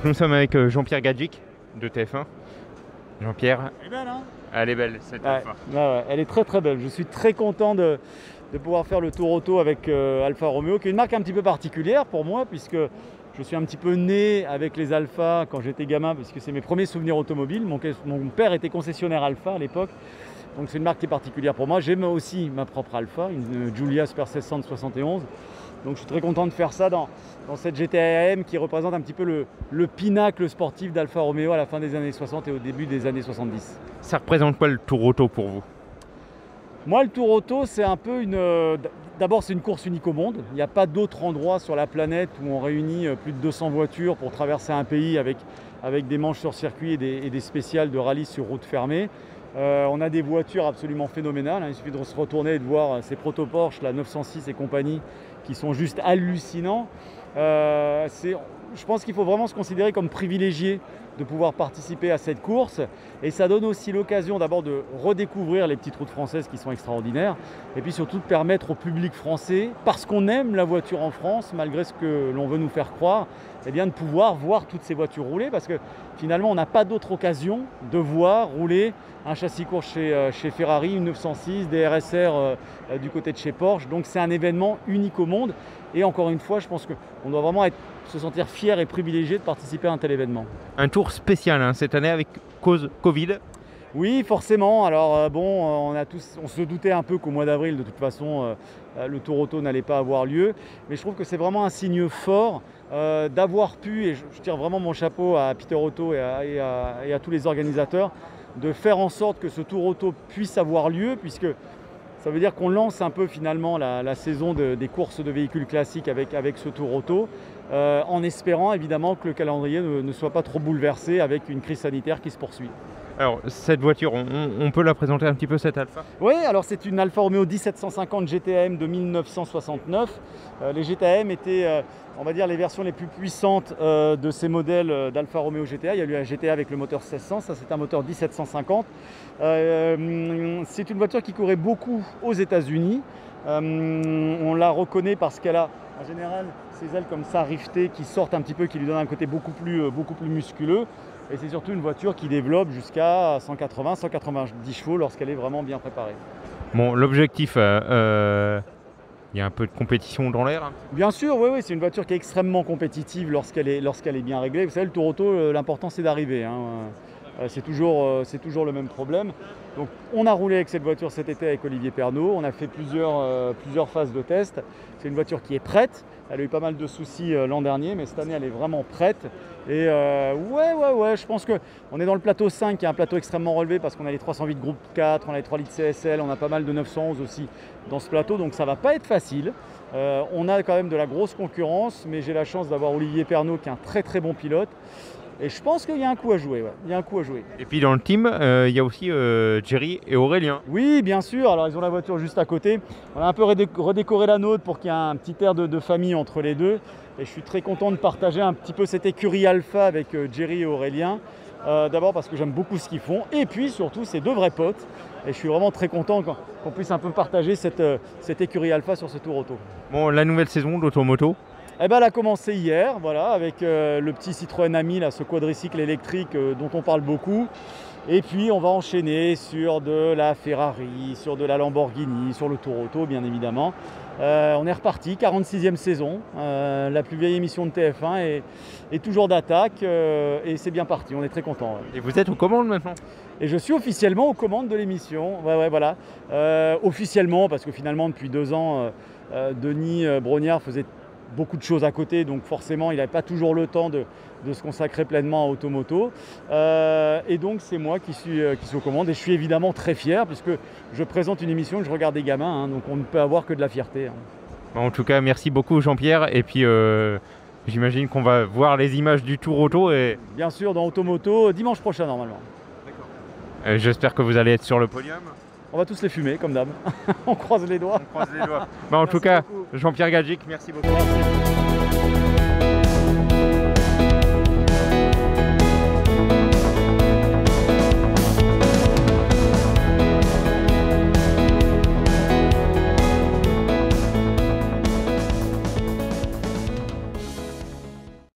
nous sommes avec Jean-Pierre Gadjic de TF1. Jean-Pierre. Elle est belle, hein? Elle est belle cette Alpha. Ouais, elle est très très belle. Je suis très content de pouvoir faire le tour auto avec Alfa Romeo, qui est une marque un petit peu particulière pour moi, puisque je suis un petit peu né avec les Alfa quand j'étais gamin, parce que c'est mes premiers souvenirs automobiles. Mon père était concessionnaire Alfa à l'époque, donc c'est une marque qui est particulière pour moi. J'ai aussi ma propre Alfa, une Giulia Super 1600 de 71. Donc je suis très content de faire ça dans cette GT AM qui représente un petit peu le pinacle sportif d'Alfa Romeo à la fin des années 60 et au début des années 70. Ça représente quoi le Tour Auto pour vous? Moi, le Tour Auto, c'est un peu d'abord, c'est une course unique au monde. Il n'y a pas d'autre endroit sur la planète où on réunit plus de 200 voitures pour traverser un pays avec des manches sur circuit et des spéciales de rallye sur route fermée. On a des voitures absolument phénoménales. Il suffit de se retourner et de voir ces proto-Porsche, la 906 et compagnie, qui sont juste hallucinants. Je pense qu'il faut vraiment se considérer comme privilégié de pouvoir participer à cette course, et ça donne aussi l'occasion d'abord de redécouvrir les petites routes françaises qui sont extraordinaires, et puis surtout de permettre au public français, parce qu'on aime la voiture en France, malgré ce que l'on veut nous faire croire, eh bien de pouvoir voir toutes ces voitures rouler, parce que finalement on n'a pas d'autre occasion de voir rouler un châssis course chez Ferrari, une 906, des RSR du côté de chez Porsche. Donc c'est un événement unique au monde, et encore une fois je pense qu'on doit vraiment se sentir fier et privilégié de participer à un tel événement. Un tour spécial hein, cette année avec cause Covid. Oui, forcément. Alors bon, on se doutait un peu qu'au mois d'avril, de toute façon, le Tour Auto n'allait pas avoir lieu. Mais je trouve que c'est vraiment un signe fort d'avoir pu, et je tire vraiment mon chapeau à Peter Otto et à tous les organisateurs, de faire en sorte que ce Tour Auto puisse avoir lieu, puisque ça veut dire qu'on lance un peu finalement la saison des courses de véhicules classiques avec ce Tour Auto, en espérant évidemment que le calendrier ne soit pas trop bouleversé avec une crise sanitaire qui se poursuit. Alors cette voiture, on peut la présenter un petit peu, cette Alpha? Oui, alors c'est une Alfa Romeo 1750 GTAM de 1969. Les GTAM étaient, on va dire, les versions les plus puissantes de ces modèles d'Alfa Romeo GTA. Il y a eu un GTA avec le moteur 1600, ça c'est un moteur 1750. C'est une voiture qui courait beaucoup aux États-Unis. On la reconnaît parce qu'elle a en général ces ailes comme ça rivetées qui sortent un petit peu, qui lui donnent un côté beaucoup plus musculeux. Et c'est surtout une voiture qui développe jusqu'à 180-190 chevaux lorsqu'elle est vraiment bien préparée. Bon, l'objectif, il y a un peu de compétition dans l'air. Bien sûr, oui, c'est une voiture qui est extrêmement compétitive lorsqu'elle est bien réglée. Vous savez, le Tour Auto, l'important c'est d'arriver. Hein. C'est toujours le même problème. Donc, on a roulé avec cette voiture cet été avec Olivier Pernot. On a fait plusieurs phases de test. C'est une voiture qui est prête. Elle a eu pas mal de soucis l'an dernier, mais cette année, elle est vraiment prête. Et ouais, je pense qu'on est dans le plateau 5, qui est un plateau extrêmement relevé parce qu'on a les 308 groupe 4, on a les 3 litres CSL, on a pas mal de 911 aussi dans ce plateau, donc ça va pas être facile. On a quand même de la grosse concurrence, mais j'ai la chance d'avoir Olivier Pernot qui est un très très bon pilote. Et je pense qu'il y a un coup à jouer, Il y a un coup à jouer. Et puis dans le team, il y a aussi Jerry et Aurélien. Oui, bien sûr. Alors ils ont la voiture juste à côté. On a un peu redécoré la nôtre pour qu'il y ait un petit air de famille entre les deux. Et je suis très content de partager un petit peu cette écurie Alpha avec Jerry et Aurélien. D'abord parce que j'aime beaucoup ce qu'ils font. Et puis surtout, c'est deux vrais potes. Et je suis vraiment très content qu'on puisse un peu partager cette écurie Alpha sur ce Tour Auto. Bon, la nouvelle saison d'Automoto. Eh ben, elle a commencé hier, voilà, avec le petit Citroën Ami, là, ce quadricycle électrique dont on parle beaucoup. Et puis on va enchaîner sur de la Ferrari, sur de la Lamborghini, sur le Tour Auto bien évidemment. On est reparti, 46e saison, la plus vieille émission de TF1 est toujours d'attaque et c'est bien parti, on est très contents. Et vous êtes aux commandes maintenant? Et je suis officiellement aux commandes de l'émission, voilà. Officiellement, parce que finalement depuis 2 ans, Denis Brognard faisait beaucoup de choses à côté, donc forcément il n'avait pas toujours le temps de se consacrer pleinement à Automoto, et donc c'est moi qui suis aux commandes, et je suis évidemment très fier puisque je présente une émission que je regarde des gamins, hein, donc on ne peut avoir que de la fierté. Hein. En tout cas, merci beaucoup Jean-Pierre, et puis j'imagine qu'on va voir les images du Tour Auto. Et bien sûr, dans Automoto dimanche prochain normalement. D'accord. J'espère que vous allez être sur le podium. On va tous les fumer comme d'hab. On croise les doigts. En tout cas, Jean-Pierre Gadjic, merci beaucoup. Merci.